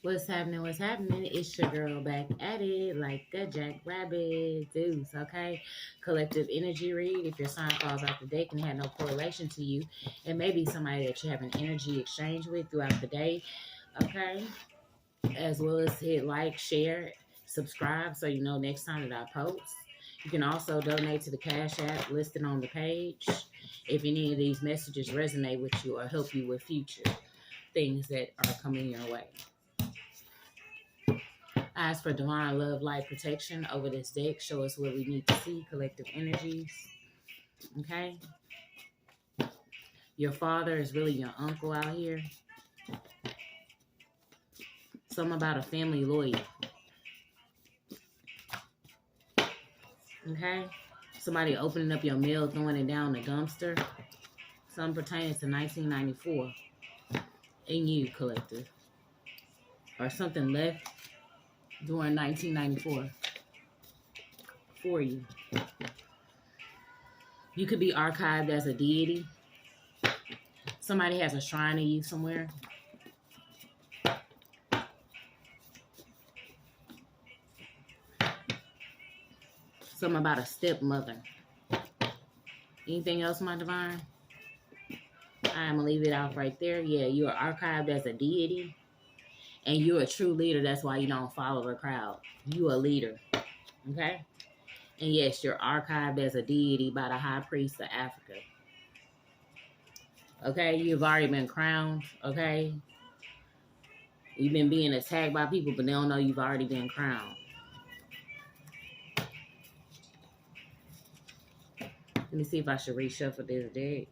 What's happening? What's happening? It's your girl back at it like a jackrabbit. Deuce, okay? Collective energy read. If your sign falls out the deck and had no correlation to you, it may be somebody that you have an energy exchange with throughout the day, okay? As well as hit like, share, subscribe so you know next time that I post. You can also donate to the Cash App listed on the page if any of these messages resonate with you or help you with future things that are coming your way. I ask for divine love, light, protection over this deck. Show us what we need to see, collective energies. Okay? Your father is really your uncle out here. Something about a family lawyer. Okay? Somebody opening up your mail, throwing it down the dumpster. Something pertaining to 1994. In you, collective. Or something left during 1994 for you. You could be archived as a deity. Somebody has a shrine of you somewhere. Something about a stepmother. Anything else, my divine? I'm going to leave it out right there. Yeah, you are archived as a deity. And you're a true leader. That's why you don't follow the crowd. You a leader. Okay? And yes, you're archived as a deity by the high priest of Africa. Okay? You've already been crowned. Okay? You've been being attacked by people, but they don't know you've already been crowned. Let me see if I should reshuffle this deck.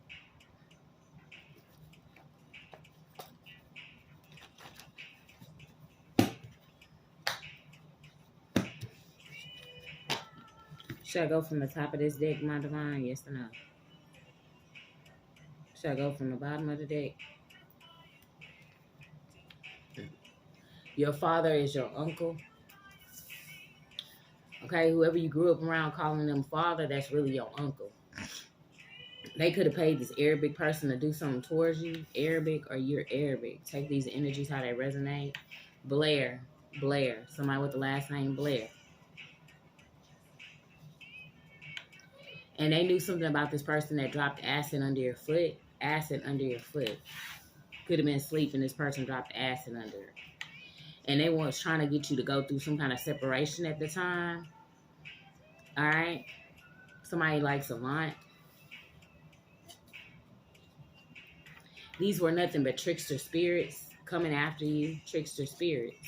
Should I go from the top of this deck, my divine? Yes or no? Should I go from the bottom of the deck? Your father is your uncle. Okay, whoever you grew up around calling them father, that's really your uncle. They could have paid this Arabic person to do something towards you. Arabic or you're Arabic. Take these energies, how they resonate. Blair. Somebody with the last name Blair. And they knew something about this person that dropped acid under your foot. Acid under your foot. Could have been asleep and this person dropped acid under it. And they was trying to get you to go through some kind of separation at the time. All right? Somebody like Savant. These were nothing but trickster spirits coming after you. Trickster spirits.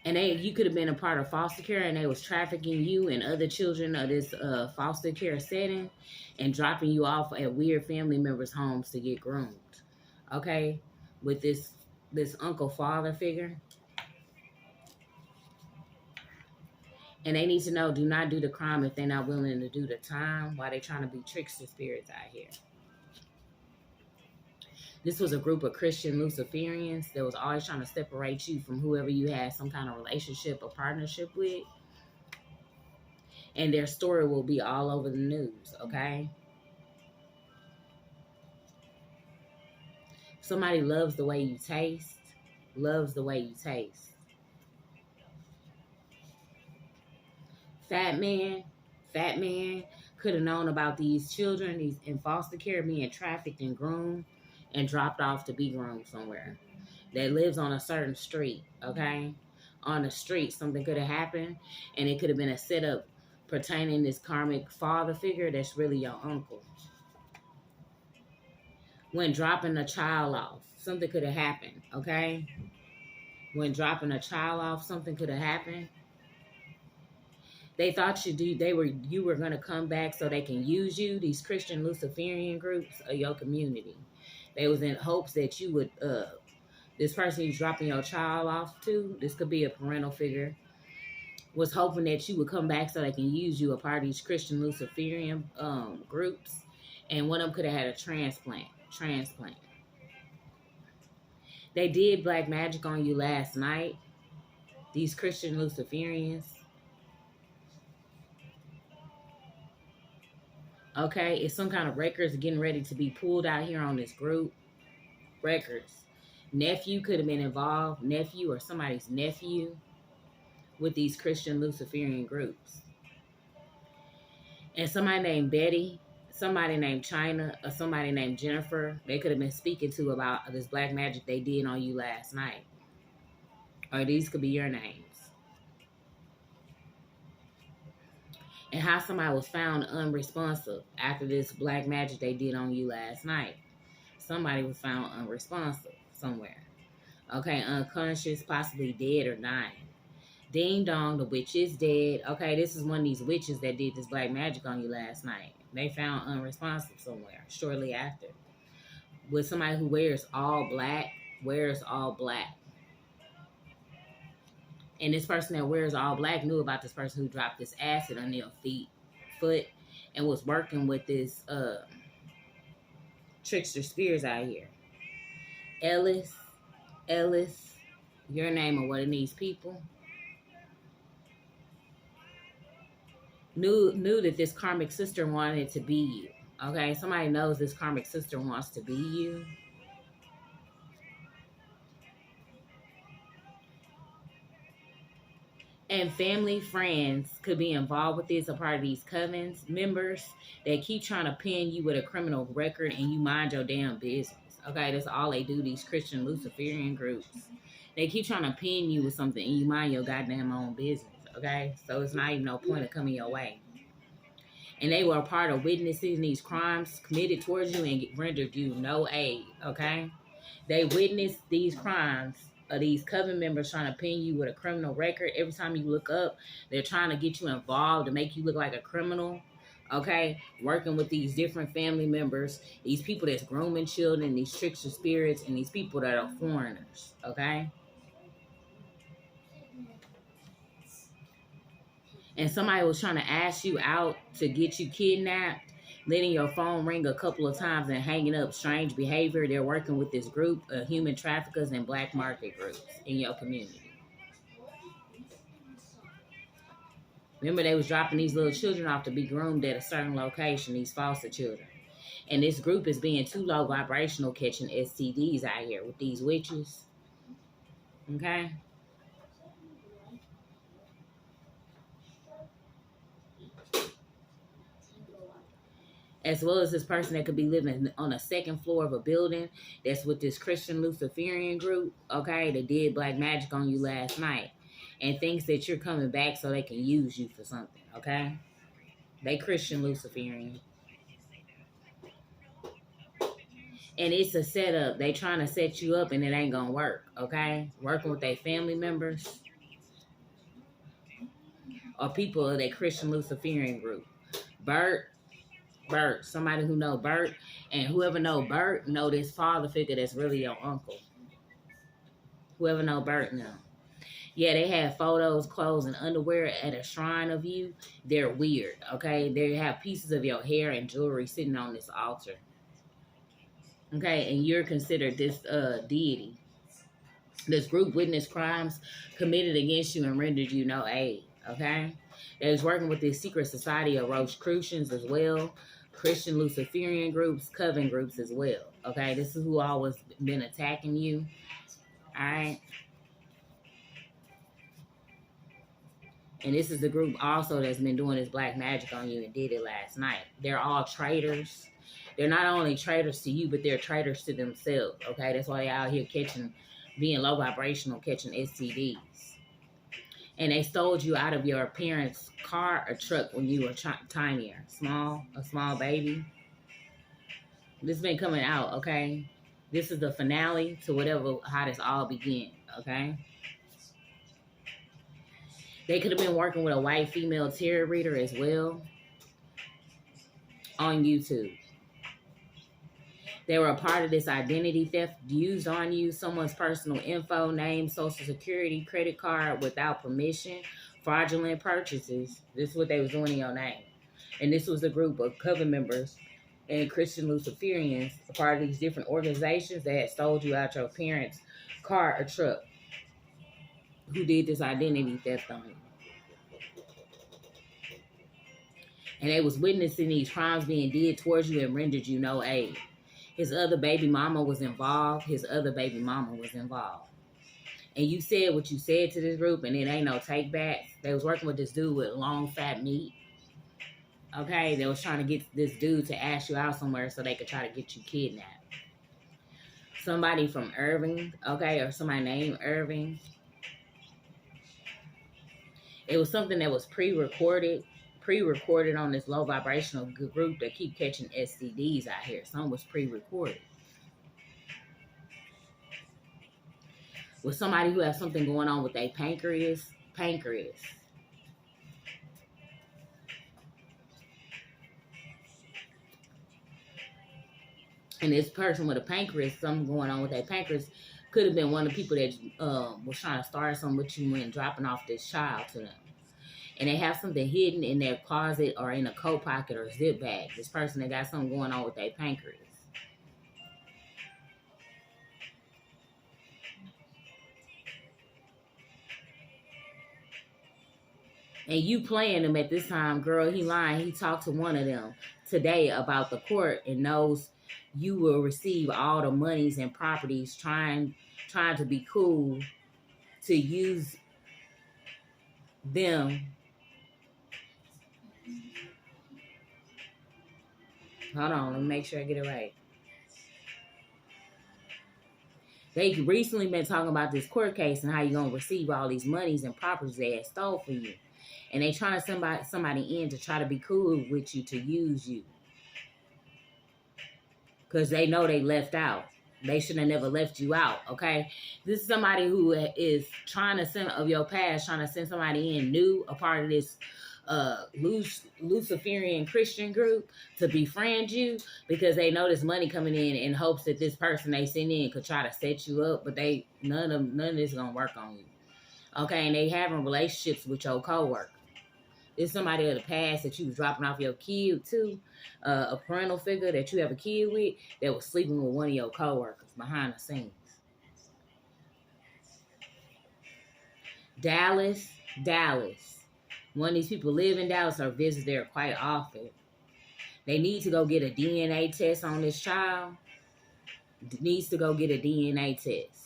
And you could have been a part of foster care and they was trafficking you and other children of this foster care setting and dropping you off at weird family members' homes to get groomed. Okay? With this uncle father figure. And they need to know, do not do the crime if they're not willing to do the time while they're trying to be trickster spirits out here. This was a group of Christian Luciferians that was always trying to separate you from whoever you had some kind of relationship or partnership with. And their story will be all over the news, okay? Somebody loves the way you taste. Loves the way you taste. Fat man could have known about these children, these in foster care, being trafficked and groomed and dropped off to be groomed somewhere. That lives on a certain street, okay? On the street, something could have happened, and it could have been a setup pertaining this karmic father figure that's really your uncle. When dropping a child off, something could have happened, okay? When dropping a child off, something could have happened. They thought you were going to come back so they can use you, these Christian Luciferian groups of your community. They was in hopes that you would, this person you're dropping your child off to, this could be a parental figure, was hoping that you would come back so they can use you, a part of these Christian Luciferian groups. And one of them could have had a transplant. They did black magic on you last night, these Christian Luciferians. Okay, it's some kind of records getting ready to be pulled out here on this group. records. Nephew could have been involved, nephew or somebody's nephew, with these Christian Luciferian groups. And somebody named Betty, somebody named China, or somebody named Jennifer, they could have been speaking to about this black magic they did on you last night. Or these could be your names. And how somebody was found unresponsive after this black magic they did on you last night. Somebody was found unresponsive somewhere. Okay, unconscious, possibly dead or dying. Ding dong, the witch is dead. Okay, this is one of these witches that did this black magic on you last night. They found unresponsive somewhere shortly after. With somebody who wears all black. And this person that wears all black knew about this person who dropped this acid on their foot, and was working with this trickster spirits out here. Ellis, your name of one of these people, knew that this karmic sister wanted to be you. Okay, somebody knows this karmic sister wants to be you. And family, friends could be involved with this, a part of these covens, members that keep trying to pin you with a criminal record and you mind your damn business. Okay, that's all they do, these Christian Luciferian groups. They keep trying to pin you with something and you mind your goddamn own business. Okay, so it's not even no point of coming your way. And they were a part of witnessing these crimes committed towards you and rendered you no aid. Okay, they witnessed these crimes of these coven members trying to pin you with a criminal record. Every time you look up, they're trying to get you involved to make you look like a criminal. Okay, working with these different family members, these people that's grooming children, these trickster spirits, and these people that are foreigners. Okay. And somebody was trying to ask you out to get you kidnapped, letting your phone ring a couple of times and hanging up. Strange behavior. They're working with this group of human traffickers and black market groups in your community. Remember, they was dropping these little children off to be groomed at a certain location, these foster children. And this group is being too low vibrational, catching STDs out here with these witches. Okay? As well as this person that could be living on the second floor of a building that's with this Christian Luciferian group, okay, that did black magic on you last night and thinks that you're coming back so they can use you for something, okay? They Christian Luciferian. And it's a setup. They trying to set you up and it ain't gonna work, okay? Working with their family members or people of that Christian Luciferian group. Bert, somebody who know Bert, and whoever know Bert know this father figure that's really your uncle. Whoever know Bert know. Yeah, they have photos, clothes, and underwear at a shrine of you. They're weird, okay? They have pieces of your hair and jewelry sitting on this altar. Okay, and you're considered this deity. This group witnessed crimes committed against you and rendered you no aid, okay? They was working with this secret society of Rosicrucians as well. Christian Luciferian groups, coven groups as well. Okay, this is who always been attacking you. All right. And this is the group also that's been doing this black magic on you and did it last night. They're all traitors. They're not only traitors to you, but they're traitors to themselves. Okay, that's why they're out here being low vibrational, catching STDs. And they stole you out of your parents' car or truck when you were tinier, a small baby. This has been coming out, okay? This is the finale to how this all began, okay? They could have been working with a white female tarot reader as well on YouTube. They were a part of this identity theft used on you, someone's personal info, name, social security, credit card without permission, fraudulent purchases. This is what they was doing in your name. And this was a group of coven members and Christian Luciferians, a part of these different organizations that had stole you out your parents' car or truck, who did this identity theft on you. And they was witnessing these crimes being did towards you and rendered you no aid. His other baby mama was involved. His other baby mama was involved. And you said what you said to this group, and it ain't no take back. They was working with this dude with long, fat meat. Okay? They was trying to get this dude to ask you out somewhere so they could try to get you kidnapped. Somebody from Irving, okay, or somebody named Irving. It was something that was pre-recorded on this low vibrational group that keep catching STDs out here. Some was pre-recorded. With somebody who has something going on with their pancreas. And this person with a pancreas, something going on with their pancreas, could have been one of the people that was trying to start something with you and dropping off this child to them. And they have something hidden in their closet or in a coat pocket or zip bag. This person that got something going on with their pancreas. And you playing them at this time, girl, he lying. He talked to one of them today about the court and knows you will receive all the monies and properties trying to be cool to use them. Hold on, let me make sure I get it right. They recently been talking about this court case and how you're going to receive all these monies and properties they had stole from you. And they trying to send somebody in to try to be cool with you, to use you. Because they know they left out. They should have never left you out, okay? This is somebody who is trying to send, of your past, trying to send somebody in new, a part of this Luciferian Christian group to befriend you because they know there's money coming in hopes that this person they send in could try to set you up, but none of this is going to work on you, okay? And they having relationships with your coworker. It's somebody of the past that you was dropping off your kid to, a parental figure that you have a kid with that was sleeping with one of your coworkers behind the scenes. Dallas. One of these people live in Dallas or visit there quite often. They need to go get a DNA test on this child. Needs to go get a DNA test.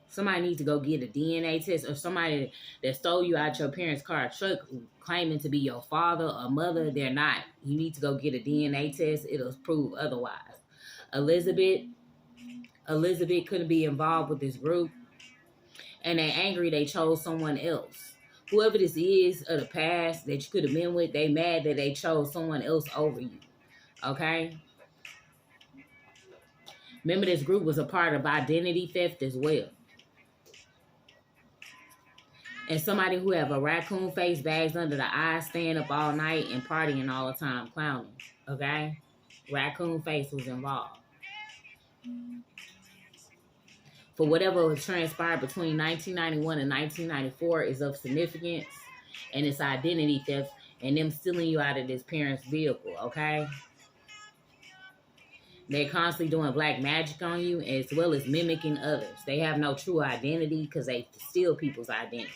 Somebody needs to go get a DNA test, or somebody that stole you out your parents' car truck claiming to be your father or mother. They're not. You need to go get a DNA test. It'll prove otherwise. Elizabeth couldn't be involved with this group. And they're angry they chose someone else. Whoever this is of the past that you could have been with, they mad that they chose someone else over you. Okay? Remember, this group was a part of identity theft as well. And somebody who have a raccoon face, bags under the eyes, staying up all night and partying all the time, clowning. Okay? Raccoon face was involved. For whatever transpired between 1991 and 1994 is of significance, and it's identity theft and them stealing you out of this parent's vehicle, okay? They're constantly doing black magic on you as well as mimicking others. They have no true identity because they steal people's identity,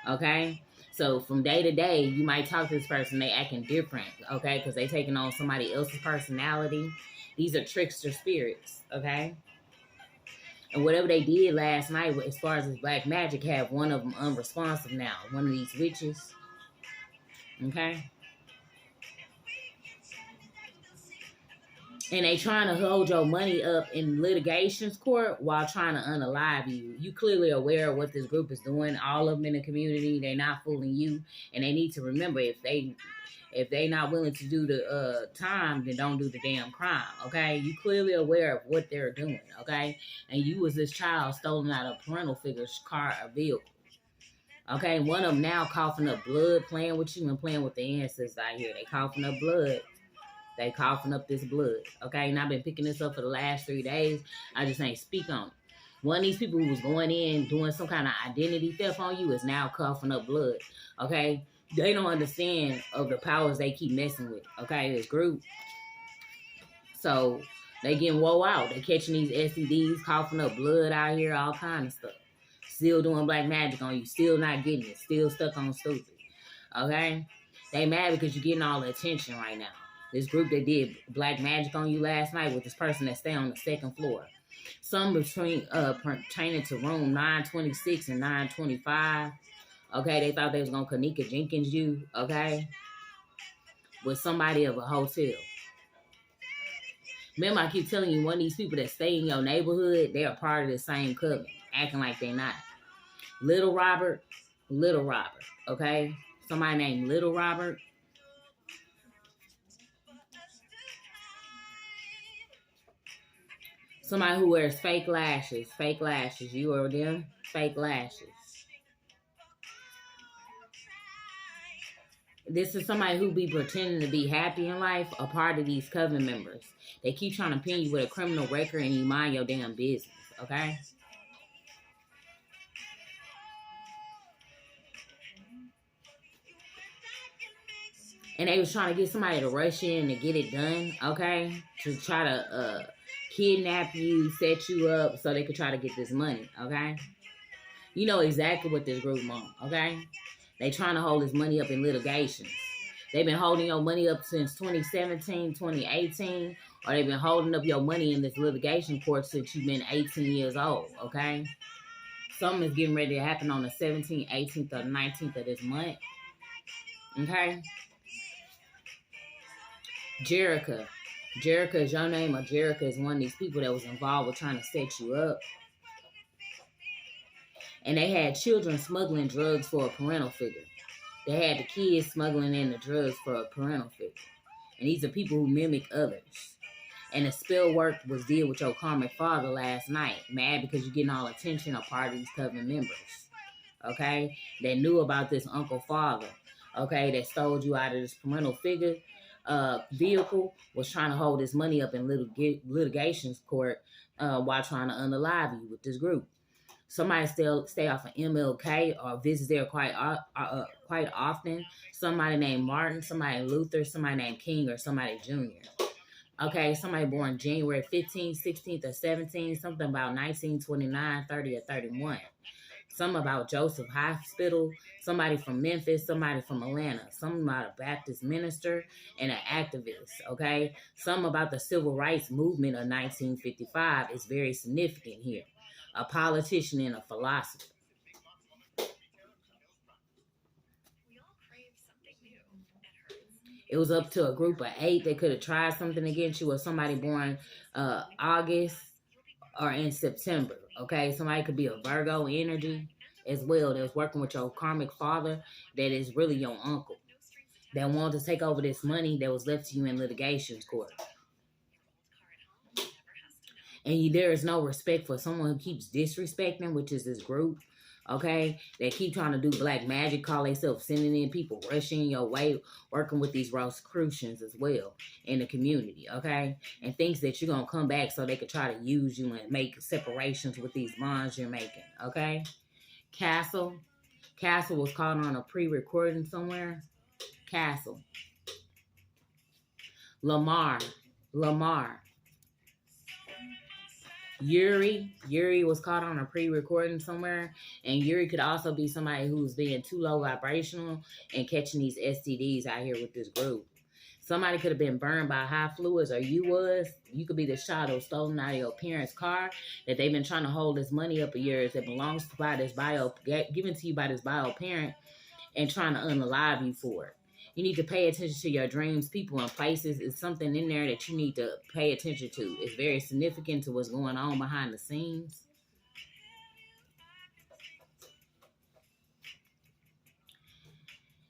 okay? So from day to day, you might talk to this person, they acting different, okay? Because they taking on somebody else's personality. These are trickster spirits, okay? And whatever they did last night, as far as this black magic, have one of them unresponsive now. One of these witches. Okay? And they trying to hold your money up in litigations court while trying to unalive you. You clearly aware of what this group is doing. All of them in the community, they're not fooling you. And they need to remember, if they not willing to do the time, then don't do the damn crime, okay? You clearly aware of what they're doing, okay? And you was this child stolen out of a parental figure's car or vehicle, okay? One of them now coughing up blood, playing with you and playing with the ancestors out here. They coughing up blood. They coughing up this blood, okay? And I've been picking this up for the last 3 days. I just ain't speak on it. One of these people who was going in doing some kind of identity theft on you is now coughing up blood, okay? They don't understand of the powers they keep messing with, okay, this group. So they getting woe out. They catching these STDs, coughing up blood out here, all kind of stuff. Still doing black magic on you, still not getting it, still stuck on stupid, okay? They mad because you're getting all the attention right now. This group that did black magic on you last night with this person that stay on the second floor. Some between pertaining to room 926 and 925. Okay, they thought they was gonna Kanika Jenkins you, okay, with somebody of a hotel. Remember, I keep telling you, one of these people that stay in your neighborhood, they are part of the same coven, acting like they're not. Little Robert, okay? Somebody named Little Robert. Somebody who wears fake lashes. You or them? Fake lashes. This is somebody who be pretending to be happy in life, a part of these coven members. They keep trying to pin you with a criminal record and you mind your damn business, okay? And they was trying to get somebody to rush in to get it done, okay? To try to kidnap you, set you up so they could try to get this money, okay? You know exactly what this group wants, okay? They trying to hold this money up in litigation. They've been holding your money up since 2017, 2018, or they've been holding up your money in this litigation court since you've been 18 years old, okay? Something is getting ready to happen on the 17th, 18th, or 19th of this month, okay? Jerica. Jerica is your name, or Jerica is one of these people that was involved with trying to set you up. And they had children smuggling drugs for a parental figure. They had the kids smuggling in the drugs for a parental figure. And these are people who mimic others. And the spell work was did with your karmic father last night. Mad because you're getting all attention of part of these coven members. Okay? That knew about this uncle father. Okay? That stole you out of this parental figure vehicle, was trying to hold this money up in litigations court while trying to unalive you with this group. Somebody still stay off of MLK or visit there quite often. Somebody named Martin, somebody named Luther, somebody named King, or somebody Junior. Okay, somebody born January 15th, 16th, or 17th, something about 19, 29, 30, or 31. Some about Joseph Hospital, somebody from Memphis, somebody from Atlanta, some about a Baptist minister and an activist, okay? Some about the civil rights movement of 1955 is very significant here. A politician and a philosopher. It was up to a group of 8 that could have tried something against you, or somebody born August or in September, okay? Somebody could be a Virgo energy as well that was working with your karmic father that is really your uncle that wanted to take over this money that was left to you in litigation court. And there is no respect for someone who keeps disrespecting, which is this group, okay? They keep trying to do black magic, call themselves sending in people, rushing your way, working with these Rosicrucians as well in the community, okay? And thinks that you're going to come back so they could try to use you and make separations with these bonds you're making, okay? Castle was caught on a pre-recording somewhere. Castle. Lamar. Yuri was caught on a pre-recording somewhere, and Yuri could also be somebody who's being too low vibrational and catching these STDs out here with this group. Somebody could have been burned by high fluids, or you could be the child that was stolen out of your parents' car that they've been trying to hold this money up a years that belongs to given to you by this bio parent, and trying to unalive you for it. You need to pay attention to your dreams, people, and places. It's something in there that you need to pay attention to. It's very significant to what's going on behind the scenes.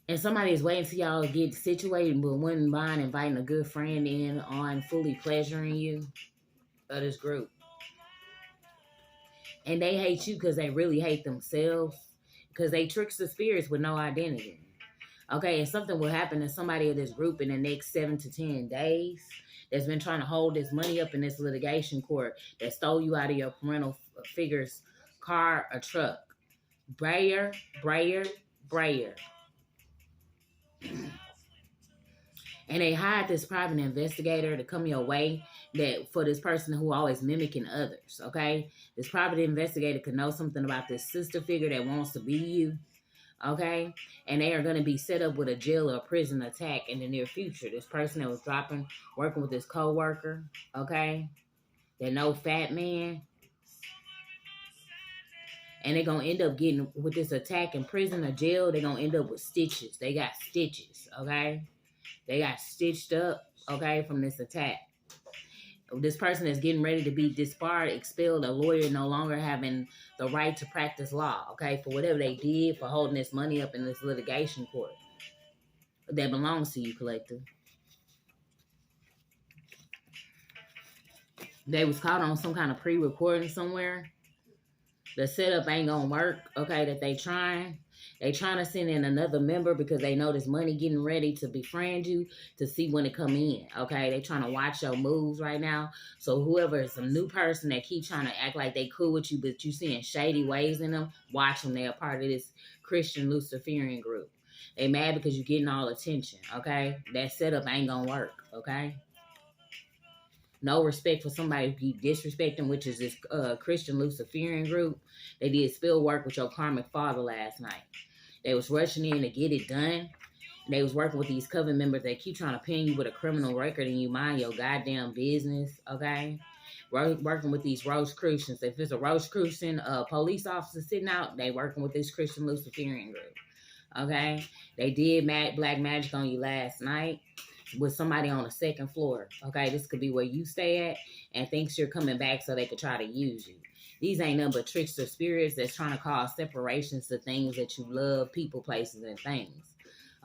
And somebody is waiting for y'all to get situated, but wouldn't mind inviting a good friend in on fully pleasuring you of this group. And they hate you because they really hate themselves, because they tricks the spirits with no identity. Okay, and something will happen to somebody of this group in the next 7 to 10 days that's been trying to hold this money up in this litigation court that stole you out of your parental figure's car or truck. Brayer. And they hired this private investigator to come your way that for this person who always mimicking others, okay? This private investigator could know something about this sister figure that wants to be you. Okay? And they are going to be set up with a jail or prison attack in the near future. This person that was working with this co-worker, okay? That no fat man. And they're going to end up getting, with this attack in prison or jail, they're going to end up with stitches. They got stitches, okay? They got stitched up, okay, from this attack. This person is getting ready to be disbarred, expelled, a lawyer no longer having the right to practice law, okay, for whatever they did for holding this money up in this litigation court that belongs to you, collective. They was caught on some kind of pre-recording somewhere. The setup ain't gonna work, okay, that they trying. They trying to send in another member because they know this money getting ready to befriend you to see when it come in, okay? They trying to watch your moves right now. So whoever is a new person that keep trying to act like they cool with you, but you seeing shady ways in them, watch them. They are part of this Christian Luciferian group. They mad because you getting all attention, okay? That setup ain't gonna work, okay? No respect for somebody who keep disrespecting, which is this Christian Luciferian group. They did spill work with your karmic father last night. They was rushing in to get it done. And they was working with these coven members that keep trying to pin you with a criminal record and you mind your goddamn business, okay? Working with these Rosicrucians. If it's a Rosicrucian police officer sitting out, they working with this Christian Luciferian group, okay? They did black magic on you last night with somebody on the second floor, okay? This could be where you stay at and thinks you're coming back so they could try to use you. These ain't nothing but trickster spirits that's trying to cause separations to things that you love, people, places, and things.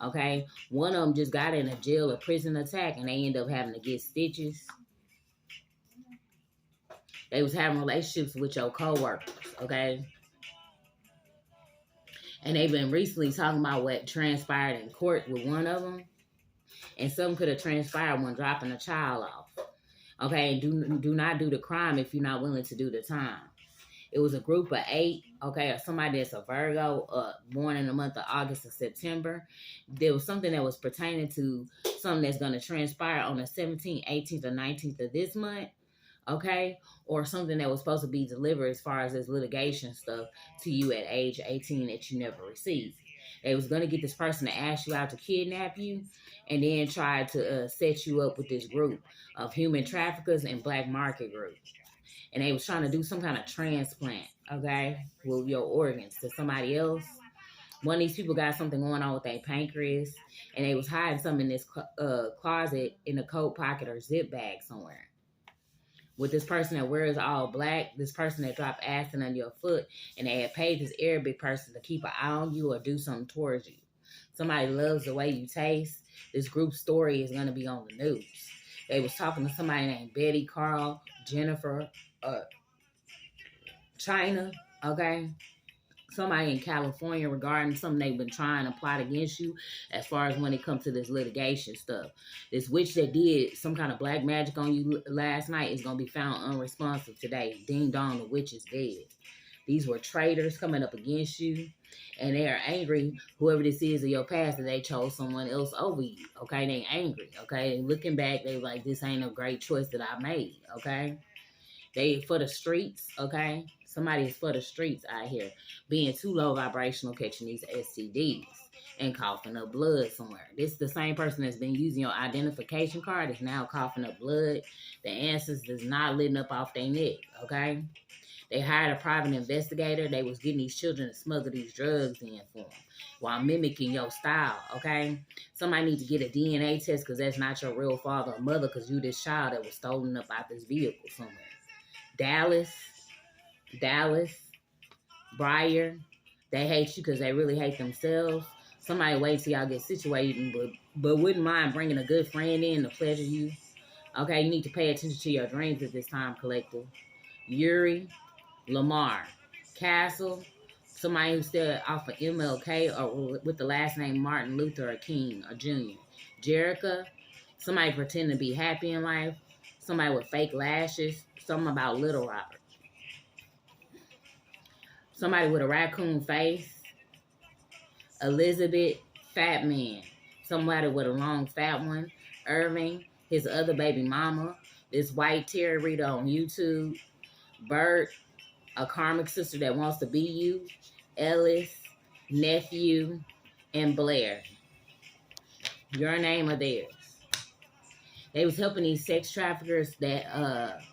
Okay? One of them just got in a jail or prison attack and they end up having to get stitches. They was having relationships with your co-workers, okay? And they've been recently talking about what transpired in court with one of them. And something could have transpired when dropping a child off. Okay? Do not do the crime if you're not willing to do the time. It was a group of 8, okay, or somebody that's a Virgo, born in the month of August or September. There was something that was pertaining to something that's going to transpire on the 17th, 18th, or 19th of this month, okay, or something that was supposed to be delivered as far as this litigation stuff to you at age 18 that you never received. They was going to get this person to ask you out to kidnap you and then try to set you up with this group of human traffickers and black market groups. And they was trying to do some kind of transplant, okay, with your organs to somebody else. One of these people got something going on with their pancreas, and they was hiding something in this closet in a coat pocket or zip bag somewhere. With this person that wears all black, this person that dropped acid under your foot, and they had paid this Arabic person to keep an eye on you or do something towards you. Somebody loves the way you taste. This group story is going to be on the news. They was talking to somebody named Betty, Carl, Jennifer, China, okay? Somebody in California regarding something they've been trying to plot against you as far as when it comes to this litigation stuff. This witch that did some kind of black magic on you last night is going to be found unresponsive today. Ding dong, the witch is dead. These were traitors coming up against you, and they are angry, whoever this is in your past, that they chose someone else over you, okay? They angry, okay? Looking back, they like, this ain't a great choice that I made, okay? They for the streets, okay? Somebody is for the streets out here, being too low vibrational, catching these STDs and coughing up blood somewhere. This is the same person that's been using your identification card is now coughing up blood. The answers is not letting up off their neck, okay? They hired a private investigator. They was getting these children to smuggle these drugs in for them while mimicking your style, okay? Somebody need to get a DNA test because that's not your real father or mother because you this child that was stolen up out this vehicle somewhere. Dallas, Briar, they hate you because they really hate themselves. Somebody wait till y'all get situated, but wouldn't mind bringing a good friend in to pleasure you. Okay, you need to pay attention to your dreams at this time, collective. Yuri, Lamar, Castle, somebody who's still off of MLK or with the last name Martin Luther or King or Jr. Jerica, somebody pretend to be happy in life. Somebody with fake lashes. Something about Little Robert. Somebody with a raccoon face. Elizabeth, fat man. Somebody with a long fat one. Irving, his other baby mama. This white Terry Rita on YouTube. Bert, a karmic sister that wants to be you. Ellis, nephew, and Blair. Your name or theirs. They was helping these sex traffickers that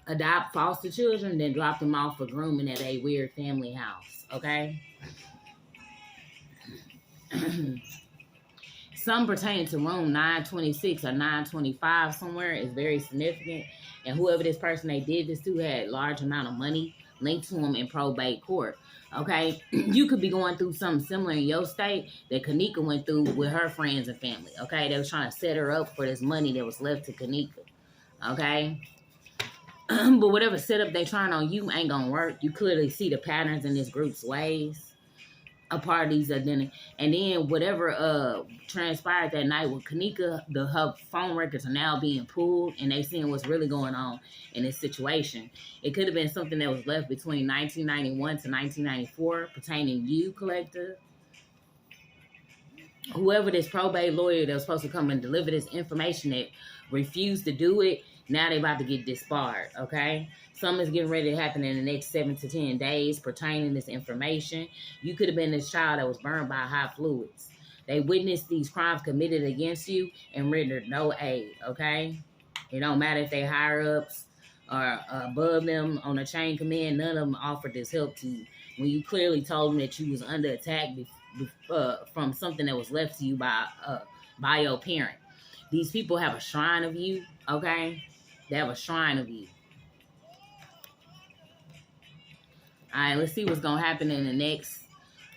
adopt foster children, then drop them off for grooming at a weird family house. Okay. Some pertain to room 926 or 925 somewhere is very significant. And whoever this person they did this to had large amount of money linked to them in probate court. Okay, you could be going through something similar in your state that Kanika went through with her friends and family. Okay, they was trying to set her up for this money that was left to Kanika. Okay, but whatever setup they trying on you ain't gonna work. You clearly see the patterns in this group's ways. A part of these identity, and then whatever transpired that night with Kanika, her phone records are now being pulled, and they seeing what's really going on in this situation. It could have been something that was left between 1991 to 1994 pertaining to you, collector. Whoever this probate lawyer that was supposed to come and deliver this information that refused to do it, now they about to get disbarred, okay? Something is getting ready to happen in the next 7 to 10 days pertaining to this information. You could have been this child that was burned by hot fluids. They witnessed these crimes committed against you and rendered no aid, okay? It don't matter if they higher ups or above them on the chain command. None of them offered this help to you when you clearly told them that you was under attack from something that was left to you by your parent. These people have a shrine of you, okay? They have a shrine of you. All right, let's see what's going to happen in the next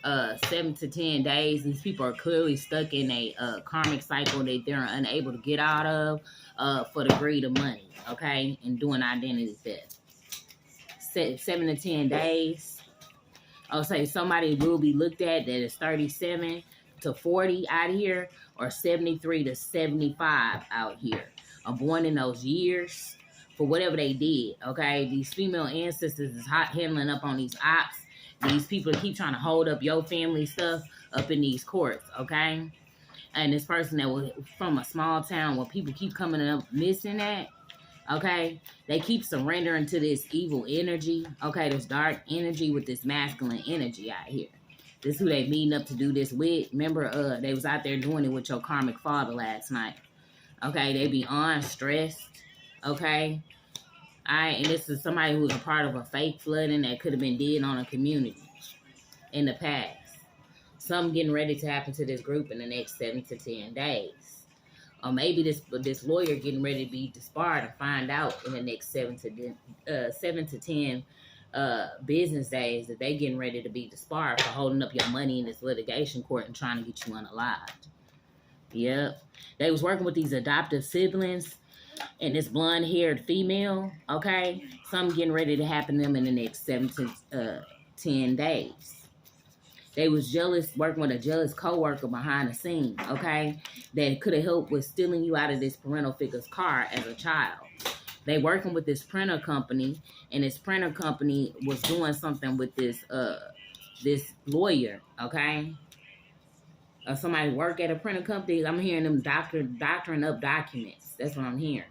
7 to 10 days. These people are clearly stuck in a karmic cycle that they're unable to get out of for the greed of money, okay, and doing identity theft. 7 to 10 days. I'll say somebody will be looked at that is 37 to 40 out here or 73 to 75 out here. Are born in those years for whatever they did, okay? These female ancestors is hot handling up on these ops. These people keep trying to hold up your family stuff up in these courts, okay? And this person that was from a small town where people keep coming up missing at, okay? They keep surrendering to this evil energy, okay? This dark energy with this masculine energy out here. This is who they meeting up to do this with. Remember, they was out there doing it with your karmic father last night. Okay, they beyond stressed. Okay. All right, and this is somebody who's a part of a fake flooding that could have been did on a community in the past. Something getting ready to happen to this group in the next 7 to 10 days. Or maybe this lawyer getting ready to be disbarred and find out in the next 7 to 10 business days that they getting ready to be disbarred for holding up your money in this litigation court and trying to get you unalived. Yep. They was working with these adoptive siblings and this blonde-haired female, okay? Something getting ready to happen to them in the next 7 to 10 days. They was jealous, working with a jealous co-worker behind the scene, okay? That could have helped with stealing you out of this parental figure's car as a child. They working with this printer company, and this printer company was doing something with this lawyer, okay? Somebody work at a printer company. I'm hearing them doctoring up documents. That's what I'm hearing.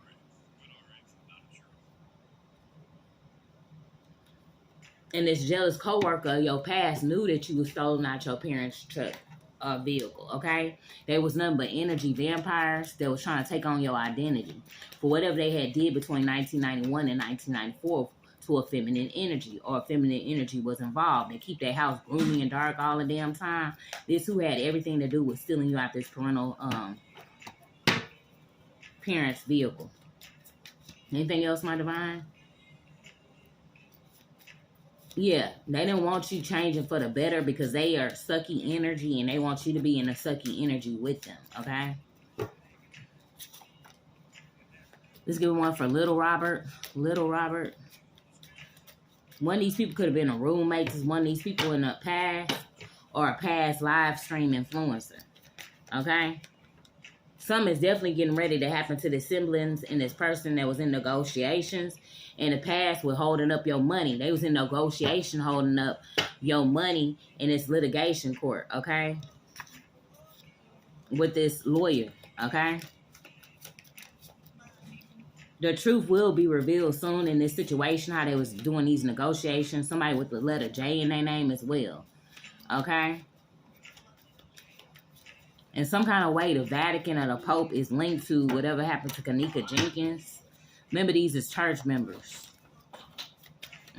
And this jealous coworker of your past knew that you was stolen out your parents' truck vehicle, okay? They was nothing but energy vampires that was trying to take on your identity for whatever they had did between 1991 and 1994 to a feminine energy, or a feminine energy was involved. They keep their house gloomy and dark all the damn time. This who had everything to do with stealing you out this parental parents' vehicle. Anything else, my divine? Yeah, they didn't want you changing for the better because they are sucky energy and they want you to be in a sucky energy with them, okay? Let's give one for Little Robert. Little Robert. One of these people could have been a roommate to one of these people in the past or a past live stream influencer, okay? Something is definitely getting ready to happen to the siblings and this person that was in negotiations in the past with holding up your money. They was in negotiation holding up your money in this litigation court, okay? With this lawyer, okay? The truth will be revealed soon in this situation, how they was doing these negotiations. Somebody with the letter J in their name as well. Okay? In some kind of way, the Vatican or the Pope is linked to whatever happened to Kanika Jenkins. Remember, these is church members.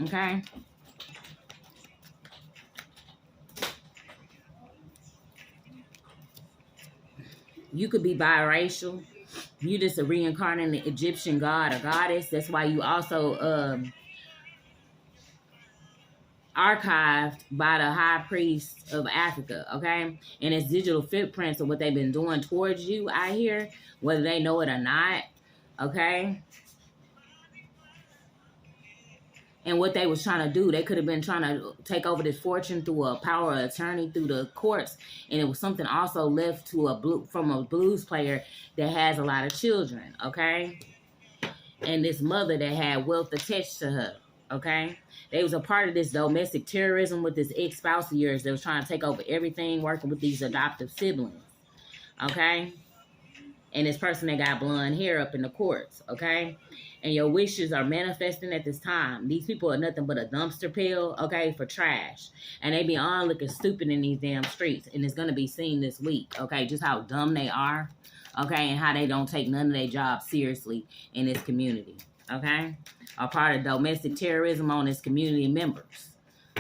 Okay? You could be biracial. You just a reincarnated Egyptian god or goddess. That's why you also archived by the high priest of Africa, okay? And it's digital footprints of what they've been doing towards you, I hear, whether they know it or not, okay? And what they was trying to do, they could have been trying to take over this fortune through a power of attorney through the courts, and it was something also left to from a blues player that has a lot of children, okay? And this mother that had wealth attached to her, okay? They was a part of this domestic terrorism with this ex-spouse of yours that was trying to take over everything, working with these adoptive siblings, okay? And this person that got blonde hair up in the courts, okay? And your wishes are manifesting at this time. These people are nothing but a dumpster pill, okay, for trash. And they be on looking stupid in these damn streets. And it's going to be seen this week, okay, just how dumb they are, okay, and how they don't take none of their jobs seriously in this community, okay? A part of domestic terrorism on its community members,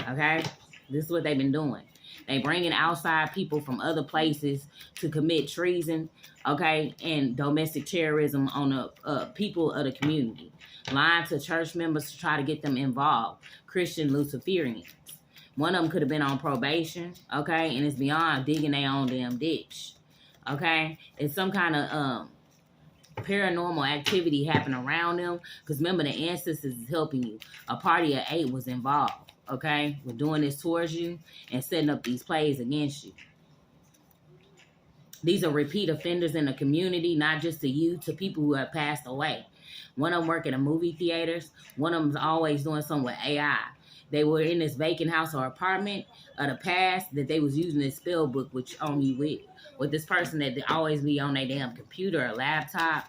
okay? This is what they've been doing. They bringing outside people from other places to commit treason, okay, and domestic terrorism on the people of the community. Lying to church members to try to get them involved. Christian Luciferians. One of them could have been on probation, okay, and it's beyond digging their own damn ditch, okay? It's some kind of paranormal activity happening around them, because remember, the ancestors is helping you. A party of 8 was involved, okay, with doing this towards you and setting up these plays against you. These are repeat offenders in the community, not just to you, to people who have passed away. One of them work in a movie theaters. One of them's always doing something with AI. They were in this vacant house or apartment of the past that they was using this spell book, which only with this person that they always be on their damn computer or laptop.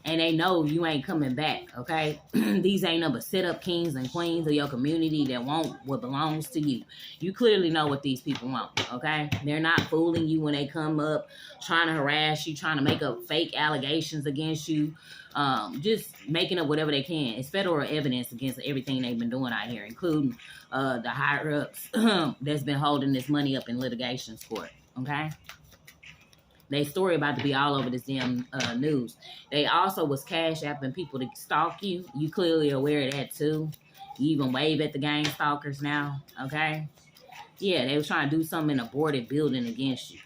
And they know you ain't coming back, okay? These ain't no but sit-up kings and queens of your community that want what belongs to you. You clearly know what these people want, okay? They're not fooling you when they come up, trying to harass you, trying to make up fake allegations against you, just making up whatever they can. It's federal evidence against everything they've been doing out here, including the higher-ups that's been holding this money up in litigation court, okay? They story about to be all over this damn news. They also was cash apping people to stalk you. You clearly aware of that too. You even wave at the gang stalkers now, okay? Yeah, they was trying to do something in a boarded building against you.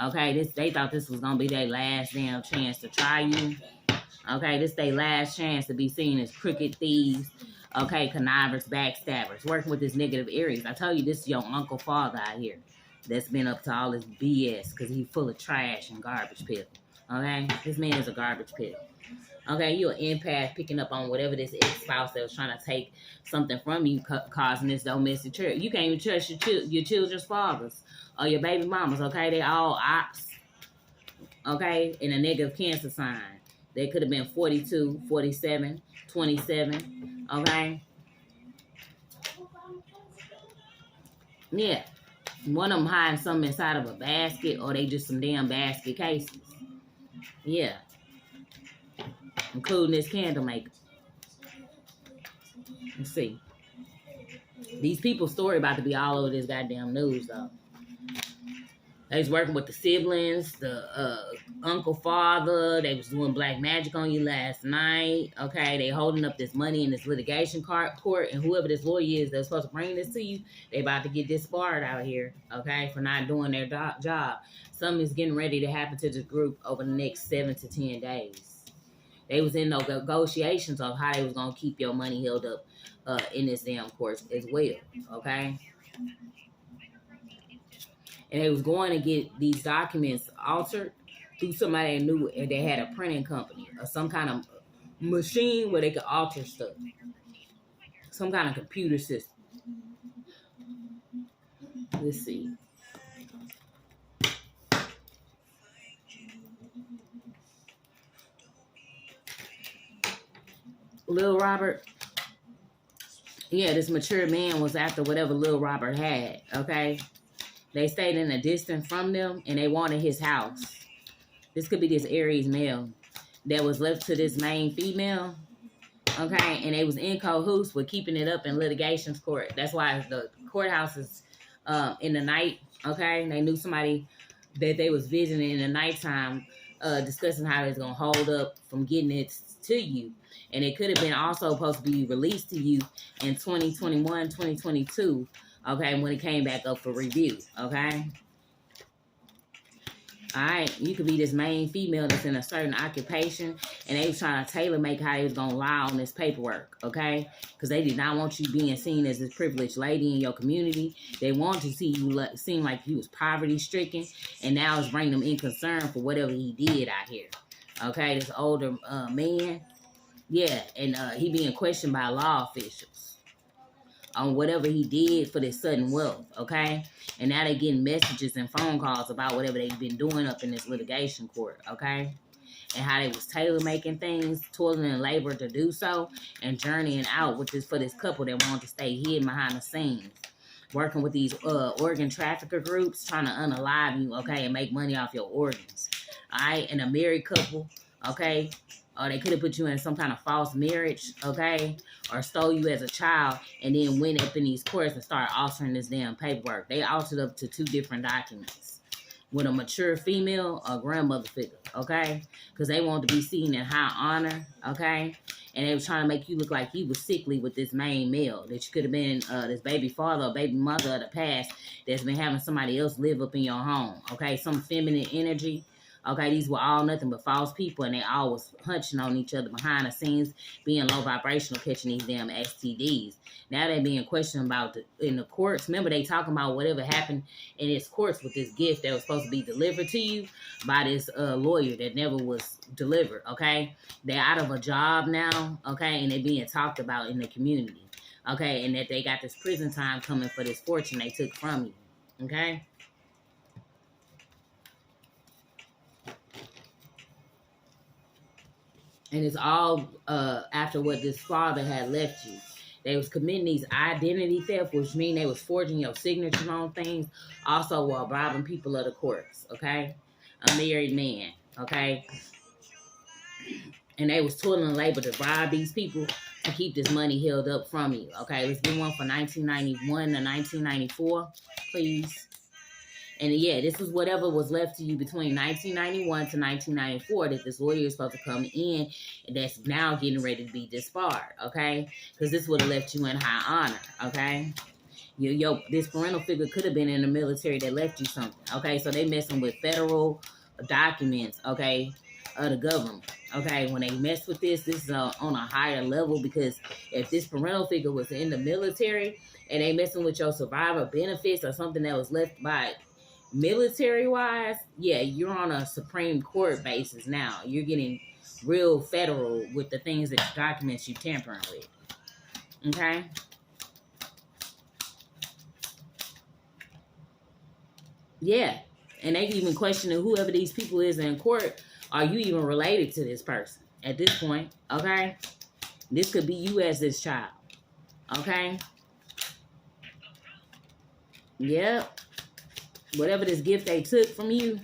Okay, they thought this was gonna be their last damn chance to try you. Okay, this their last chance to be seen as crooked thieves. Okay, connivers, backstabbers, working with this negative Aries. I tell you, this is your uncle father out here that's been up to all this BS because he's full of trash and garbage pit. Okay? This man is a garbage pit. Okay? You're an empath picking up on whatever this ex-spouse that was trying to take something from you, causing this domestic terror. You can't even trust your children's fathers or your baby mamas. Okay? They all ops. Okay? In a negative Cancer sign. They could have been 42, 47, 27. Okay? Yeah. One of them hiding something inside of a basket, or they just some damn basket cases. Yeah. Including this candle maker. Let's see. These people's story about to be all over this goddamn news, though. They was working with the siblings, the uncle, father. They was doing black magic on you last night. Okay, they holding up this money in this litigation court, and whoever this lawyer is that's supposed to bring this to you, they about to get disbarred out here, okay, for not doing their job. Something is getting ready to happen to this group over the next 7 to 10 days. They was in those negotiations of how they was going to keep your money held up in this damn court as well, okay? And they was going to get these documents altered through somebody they knew, and they had a printing company or some kind of machine where they could alter stuff. Some kind of computer system. Let's see. Lil Robert, Yeah, this mature man was after whatever little Robert had, okay? They stayed in a distance from them, and they wanted his house. This could be this Aries male that was left to this main female, okay? And they was in cahoots with keeping it up in litigations court. That's why the courthouse is in the night, okay? They knew somebody that they was visiting in the nighttime, discussing how it's going to hold up from getting it to you. And it could have been also supposed to be released to you in 2021, 2022, okay, when it came back up for review, okay? All right, you could be this main female that's in a certain occupation, and they was trying to tailor make how they was going to lie on this paperwork, okay? Because they did not want you being seen as this privileged lady in your community. They wanted to see you seem like you was poverty-stricken, and now it's bringing them in concern for whatever he did out here, okay? This older man, yeah, and he being questioned by law officials on whatever he did for this sudden wealth, okay? And now they getting messages and phone calls about whatever they've been doing up in this litigation court, okay? And how they was tailor-making things, toiling and labor to do so, and journeying out with this for this couple that wanted to stay hidden behind the scenes. Working with these organ trafficker groups, trying to unalive you, okay, and make money off your organs, all right? And a married couple, okay? Or they could have put you in some kind of false marriage, okay? Or stole you as a child and then went up in these courts and started altering this damn paperwork. They altered up to 2 different documents with a mature female or grandmother figure, okay? Because they wanted to be seen in high honor, okay? And they were trying to make you look like you was sickly with this main male, that you could have been this baby father or baby mother of the past that's been having somebody else live up in your home, okay? Some feminine energy. Okay, these were all nothing but false people, and they all was hunching on each other behind the scenes, being low vibrational, catching these damn STDs. Now they're being questioned about in the courts. Remember, they talking about whatever happened in this courts with this gift that was supposed to be delivered to you by this lawyer that never was delivered, okay? They're out of a job now, okay, and they're being talked about in the community, okay, and that they got this prison time coming for this fortune they took from you, okay? And it's all after what this father had left you. They was committing these identity theft, which means they was forging your signatures on things, also while robbing people of the courts, okay? A married man, okay? And they was toiling labor to rob these people to keep this money held up from you, okay? Let's get one for 1991 to 1994, please. And yeah, this is whatever was left to you between 1991 to 1994 that this lawyer is supposed to come in, and that's now getting ready to be disbarred, okay? Because this would have left you in high honor, okay? This parental figure could have been in the military that left you something, okay? So they messing with federal documents, okay, of the government, okay? When they mess with this is on a higher level, because if this parental figure was in the military and they messing with your survivor benefits or something that was left by military wise, yeah, you're on a Supreme Court basis now. You're getting real federal with the things that documents you tampering with. Okay? Yeah. And they even questioning whoever these people is in court, are you even related to this person at this point? Okay? This could be you as this child. Okay? Yep. Whatever this gift they took from you,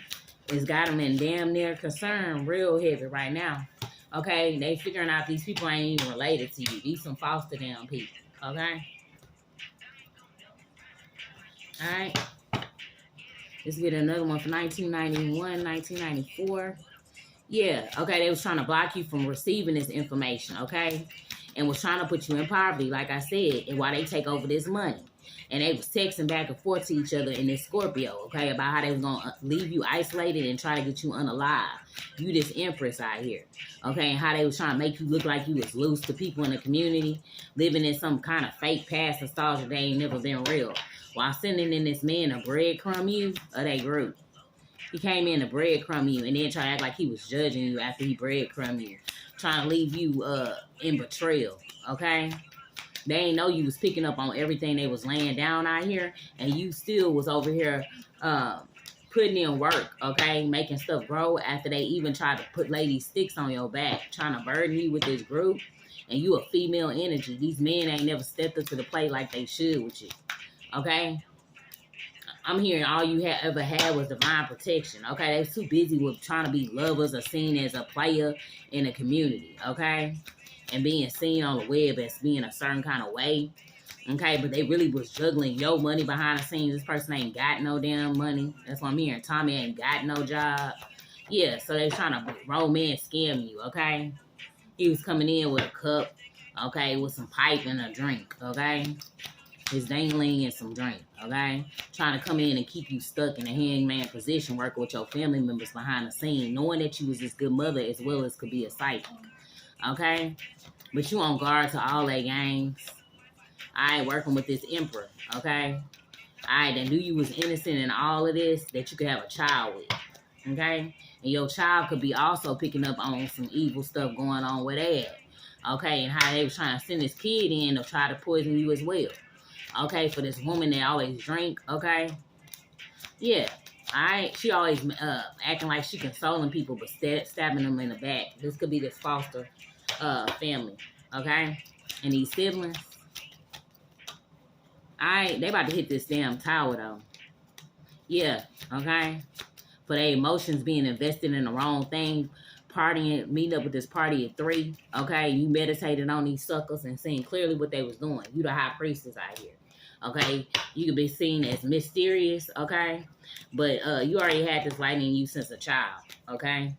it's got them in damn near concern real heavy right now. Okay? They figuring out these people ain't even related to you. These some foster damn people. Okay? Alright? Let's get another one for 1991, 1994. Yeah, okay, they was trying to block you from receiving this information, okay? And was trying to put you in poverty, like I said, and while they take over this money. And they was texting back and forth to each other in this Scorpio, okay, about how they was going to leave you isolated and try to get you unalive. You this empress out here, okay, and how they was trying to make you look like you was loose to people in the community, living in some kind of fake past nostalgia that ain't never been real, while sending in this man a breadcrumb you of that group. He came in to breadcrumb you and then try to act like he was judging you after he breadcrumbed you, trying to leave you in betrayal, okay? They ain't know you was picking up on everything they was laying down out here, and you still was over here putting in work, okay, making stuff grow after they even tried to lay these sticks on your back, trying to burden you with this group and you a female energy. These men ain't never stepped up to the plate like they should with you. Okay? I'm hearing all you ever had was divine protection. Okay? They too busy with trying to be lovers or seen as a player in the community. Okay? And being seen on the web as being a certain kind of way. Okay, but they really was juggling your money behind the scenes. This person ain't got no damn money. That's what I'm hearing. Tommy ain't got no job. Yeah, so they trying to romance scam you, okay? He was coming in with a cup, okay, with some pipe and a drink, okay? His dangling and some drink, okay? Trying to come in and keep you stuck in a hangman position, working with your family members behind the scene, knowing that you was this good mother as well as could be a psychic, okay? But you on guard to all that games. I ain't working with this emperor, okay? I knew you was innocent in all of this, that you could have a child with, okay? And your child could be also picking up on some evil stuff going on with that, okay? And how they was trying to send this kid in to try to poison you as well, okay? For this woman that always drink, okay? Yeah, she always acting like she consoling people, but stabbing them in the back. This could be this foster family, okay? And these siblings. They about to hit this damn tower, though. Yeah, okay? For their emotions being invested in the wrong thing, partying, meeting up with this party at 3, okay? You meditated on these suckers and seeing clearly what they was doing. You the high priestess out here, okay? You could be seen as mysterious, okay? But you already had this light in you since a child, okay?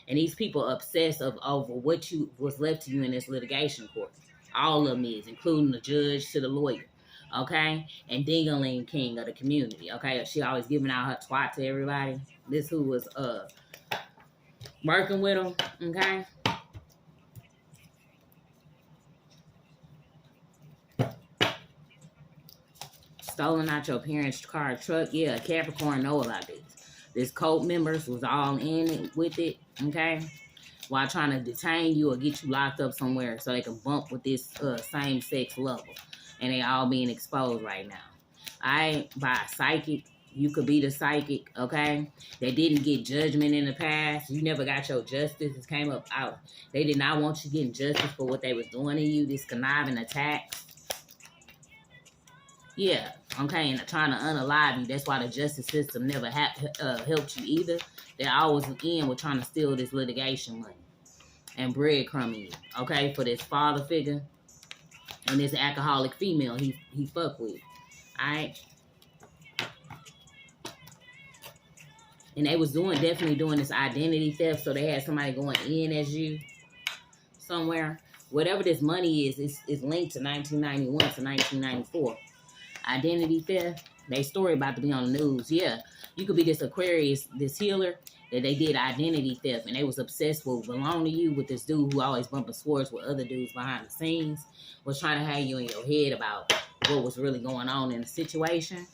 And these people obsess over what was left to you in this litigation court. All of them is, including the judge to the lawyer. Okay, and Dingaling King of the community. Okay, she always giving out her twat to everybody. This who was working with them. Okay, stolen out your parents' car, truck. Yeah, Capricorn know about this. This cult members was all in it with it. Okay, while trying to detain you or get you locked up somewhere so they can bump with this same sex level. And they all being exposed right now. By a psychic, you could be the psychic, okay? They didn't get judgment in the past. You never got your justice. It came up out. They did not want you getting justice for what they was doing to you, this conniving attacks. Yeah, okay, and trying to unalive you. That's why the justice system never helped you either. They're always in with trying to steal this litigation money and breadcrumbing you, okay, for this father figure. And this alcoholic female he fuck with. Alright? And they was definitely doing this identity theft, so they had somebody going in as you somewhere. Whatever this money is linked to 1991 to 1994. Identity theft. They story about to be on the news. Yeah. You could be this Aquarius, this healer, that they did identity theft, and they was obsessed with belong to you with this dude who always bumping swords with other dudes behind the scenes, was trying to have you in your head about what was really going on in the situation.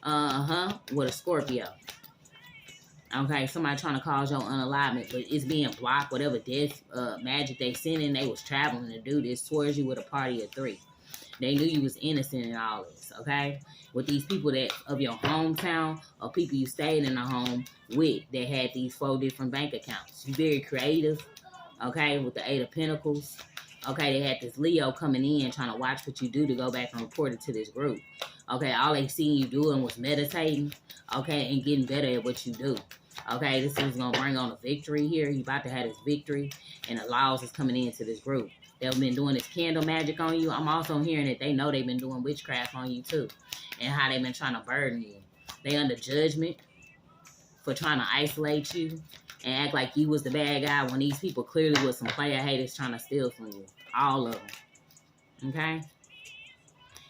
With a Scorpio. Okay, somebody trying to cause your unalignment, but it's being blocked. Whatever death magic they sent in, they was traveling to do this towards you with a party of 3. They knew you was innocent in all this, okay? With these people that of your hometown or people you stayed in a home with that had these 4 different bank accounts. You very creative, okay, with the 8 of Pentacles. Okay, they had this Leo coming in trying to watch what you do to go back and report it to this group. Okay, all they seen you doing was meditating, okay, and getting better at what you do. Okay, this is going to bring on a victory here. You about to have this victory, and the laws is coming into this group. They've been doing this candle magic on you. I'm also hearing that they know they've been doing witchcraft on you too, and how they've been trying to burden you. They under judgment for trying to isolate you and act like you was the bad guy when these people clearly was some player haters trying to steal from you. All of them. Okay?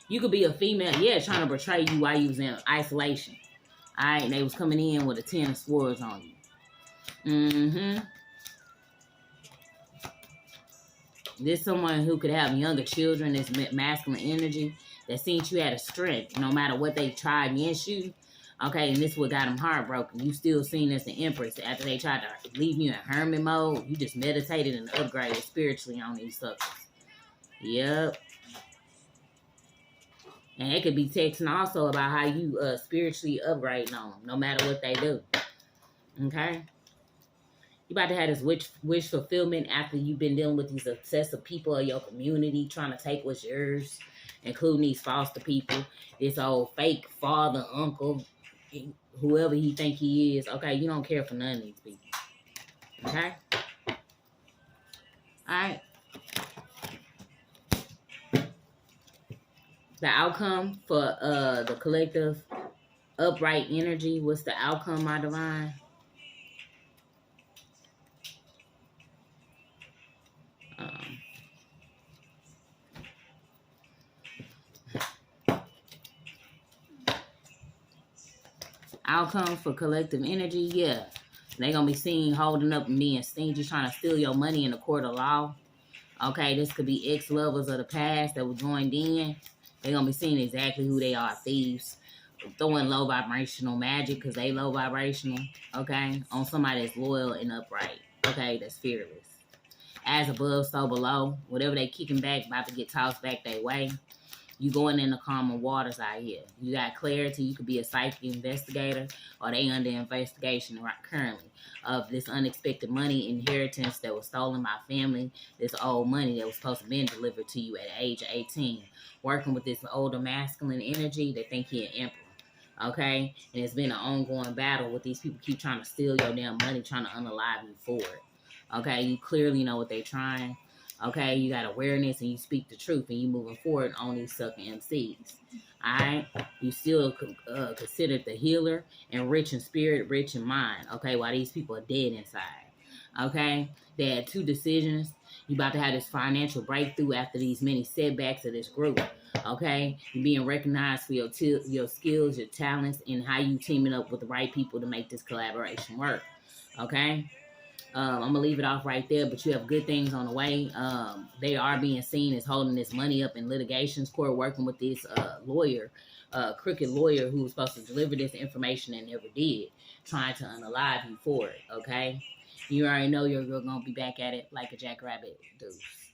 You could be a female, yeah, trying to betray you while you was in isolation. Alright, and they was coming in with a 10 of swords on you. This someone who could have younger children, this masculine energy, that seen you had a strength no matter what they tried against you. Okay, and this what got them heartbroken. You still seen as the Empress after they tried to leave you in hermit mode. You just meditated and upgraded spiritually on these subjects. Yep. And it could be texting also about how you spiritually upgrading on them, no matter what they do. Okay? You about to have this wish fulfillment after you've been dealing with these obsessive people of your community trying to take what's yours, including these foster people, this old fake father, uncle, whoever he think he is. Okay, you don't care for none of these people. Okay? Alright. The outcome for the collective upright energy, what's the outcome, my divine? Outcome for collective energy, yeah. They gonna be seen holding up and being stingy, trying to steal your money in the court of law. Okay, this could be ex-lovers of the past that were joined in. They're gonna be seeing exactly who they are, thieves. Throwing low vibrational magic because they low vibrational, okay, on somebody that's loyal and upright, okay, that's fearless. As above, so below. Whatever they kicking back, about to get tossed back their way. You going in the calmer waters out here. You got clarity. You could be a psychic investigator, or they under investigation right currently of this unexpected money inheritance that was stolen by family. This old money that was supposed to be delivered to you at the age of 18. Working with this older masculine energy, they think he an emperor. Okay? And it's been an ongoing battle with these people keep trying to steal your damn money, trying to unalive you for it. Okay? You clearly know what they're trying. Okay, you got awareness and you speak the truth and you moving forward on these sucking MCs. Alright, you still considered the healer and rich in spirit, rich in mind. Okay, while these people are dead inside. Okay, they had 2 decisions. You about to have this financial breakthrough after these many setbacks of this group. Okay, you're being recognized for your skills, your talents, and how you teaming up with the right people to make this collaboration work. Okay. I'm gonna leave it off right there, but you have good things on the way. They are being seen as holding this money up in litigations court, working with this lawyer, crooked lawyer who was supposed to deliver this information and never did, trying to unalive you for it. Okay, you already know you're gonna be back at it like a jackrabbit. Deuce.